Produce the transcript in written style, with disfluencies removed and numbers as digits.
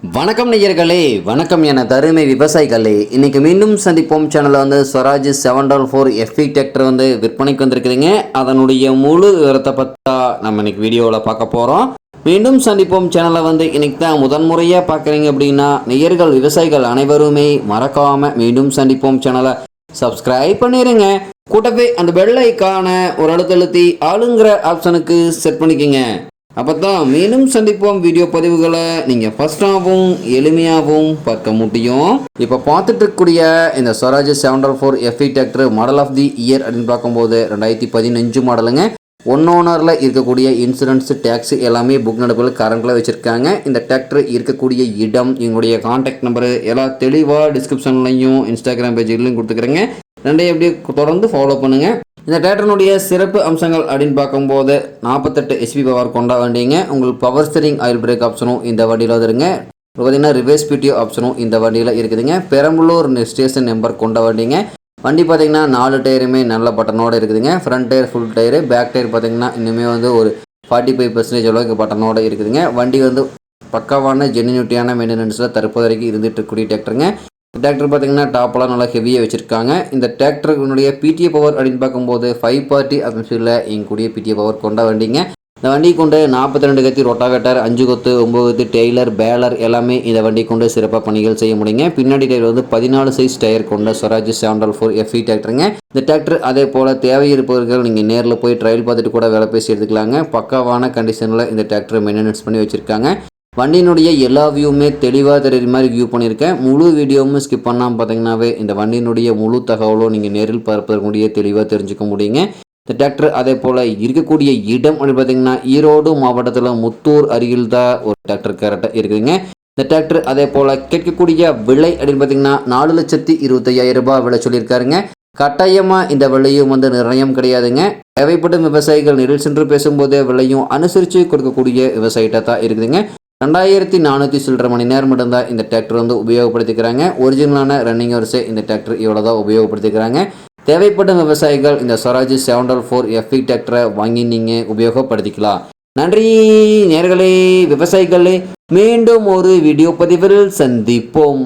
வணக்கம் நேயர்களே, வணக்கம் என தருமை விவசாயிகளே. இன்னைக்கு மீண்டும் சந்திப்போம் சேனலில் ஸ்வராஜ் 744 எஃப்இ டிராக்டர் விற்பனைக்கு வந்திருக்குதுங்க. அதனுடைய முழு விவரத்தை பற்றி நம்ம இன்னைக்கு வீடியோவில் பார்க்க போகிறோம். மீண்டும் சந்திப்போம் சேனலை இன்னைக்கு தான் முதன்முறையாக பார்க்குறீங்க அப்படின்னா நேயர்கள் விவசாயிகள் அனைவருமே மறக்காமல் மீண்டும் சந்திப்போம் சேனலை சப்ஸ்கிரைப் பண்ணிடுங்க. கூட்டவே அந்த பெல் ஐக்கான ஒரு அழுத்தழுத்தி ஆளுங்கிற ஆப்ஷனுக்கு செட் பண்ணிக்கோங்க. அப்போ தான் மீண்டும் சந்திப்போம் வீடியோ பதிவுகளை நீங்கள் ஃபஸ்ட்டாகவும் எளிமையாகவும் பார்க்க முடியும். இப்போ பார்த்துட்டு இருக்கக்கூடிய இந்த Swaraj 744 FE tractor model of the year அப்படின்னு பார்க்கும்போது 2015 மாடலுங்க. ஒன் ஓனரில் இருக்கக்கூடிய இன்சூரன்ஸ் டேக்ஸ் எல்லாமே புக் நடப்பில் கரண்டில் வச்சுருக்காங்க. இந்த டிராக்டர் இருக்கக்கூடிய இடம், எங்களுடைய கான்டாக்ட் நம்பரு எல்லாம் தெளிவாக டிஸ்கிரிப்ஷன்லையும் இன்ஸ்டாகிராம் பேஜ்லையும் கொடுத்துக்கிறேங்க. ரெண்டையும் அப்படியே தொடர்ந்து ஃபாலோ பண்ணுங்கள். இந்த டிராக்டருடைய சிறப்பு அம்சங்கள் அப்படின்னு பார்க்கும்போது 48 HP பவர் கொண்ட வண்டிங்க. உங்களுக்கு பவர் ஸ்டீரிங் ஆயில் பிரேக் ஆப்ஷனும் இந்த வண்டியில் வந்துருங்க. பார்த்தீங்கன்னா ரிவர்ஸ் பிடிஓ ஆப்ஷனும் இந்த வண்டியில் இருக்குதுங்க. பெரம்பலூர் ஸ்டேஷன் நம்பர் கொண்ட வண்டிங்க. வண்டி பார்த்தீங்கன்னா 4 டயருமே நல்ல பட்டனோடு இருக்குதுங்க. Front tyre full tyre, back tyre பார்த்தீங்கன்னா இன்னுமே ஒரு 45% அளவுக்கு பட்டனோடு இருக்குதுங்க. வண்டி பக்காவான ஜென்யூனிட்டியான மெயின்டெனன்ஸில் தற்போது வரைக்கும் இருந்துட்டு இருக்கக்கூடிய டிராக்டருங்க. டிராக்டர் பார்த்தீங்கன்னா டாப்லாம் நல்லா ஹெவியாக வச்சுருக்காங்க. இந்த டிராக்டருடைய பிடிஏ பவர் அப்படின்னு பார்க்கும்போது 5 பார்ட்டி அப்படின்னு எங்கூடிய பிடிஏ பவர் கொண்ட வண்டிங்க. இந்த வண்டி கொண்டு 42 கத்தி ரொட்டாவேட்டர், 5 கொத்து, 9 கொத்து டெய்லர், பேலர் எல்லாமே இந்த வண்டி கொண்டு சிறப்பாக பணிகள் செய்ய முடியுங்க. பின்னாடி டயர் 14 சைஸ் டயர் கொண்ட ஸ்வராஜ் 744 எஃப்இ டிராக்டருங்க. இந்த டிராக்டர் அதே போல் தேவை இருப்பவர்கள் நீங்கள் நேரில் போய் ட்ரையல் பார்த்துட்டு கூட வேலை பேசி எடுத்துக்கலாங்க. பக்காவான கண்டிஷனில் இந்த டிராக்டரை மெயின்டெனன்ஸ் பண்ணி வச்சுருக்காங்க. வண்டியினுடைய எல்லா வியூவுமே தெளிவாக தெரியுற மாதிரி வியூ பண்ணியிருக்கேன். முழு வீடியோவும் ஸ்கிப் பண்ணாமல் பார்த்தீங்கன்னாவே இந்த வண்டியினுடைய முழு தகவலும் நீங்கள் நேரில் பார்ப்பதற்குரிய தெளிவாக தெரிஞ்சுக்க முடியுங்க. இந்த டிராக்டர் அதே போல் இருக்கக்கூடிய இடம் அப்படின்னு பார்த்தீங்கன்னா ஈரோடு மாவட்டத்தில் முத்தூர் அருகில் தான் ஒரு டிராக்டர் கரெக்டாக இருக்குதுங்க. இந்த டிராக்டர் அதே போல் கேட்கக்கூடிய விலை அப்படின்னு பார்த்தீங்கன்னா 4,25,000 ரூபாய் விலை சொல்லியிருக்காருங்க. கட்டாயமாக இந்த விலையும் நிர்ணயம் கிடையாதுங்க. தேவைப்படும் விவசாயிகள் நேரில் சென்று பேசும்போது விலையும் அனுசரித்து கொடுக்கக்கூடிய விவசாயிட்ட தான் இருக்குதுங்க. 2400 சில்லரை மணி நேரம் மட்டும்தான் இந்த டிராக்டர் உபயோகப்படுத்திக்கிறாங்க. ஒரிஜினலான ரன்னிங் வரிசை இந்த டிராக்டர் இவ்வளோ தான் உபயோகப்படுத்திக்கிறாங்க. தேவைப்படும் விவசாயிகள் இந்த ஸ்வராஜ் 744 எஃப்இ டிராக்டரை வாங்கி நீங்கள் உபயோகப்படுத்திக்கலாம். நன்றி நேயர்களே, விவசாயிகளே. மீண்டும் ஒரு வீடியோ பதிவில் சந்திப்போம்.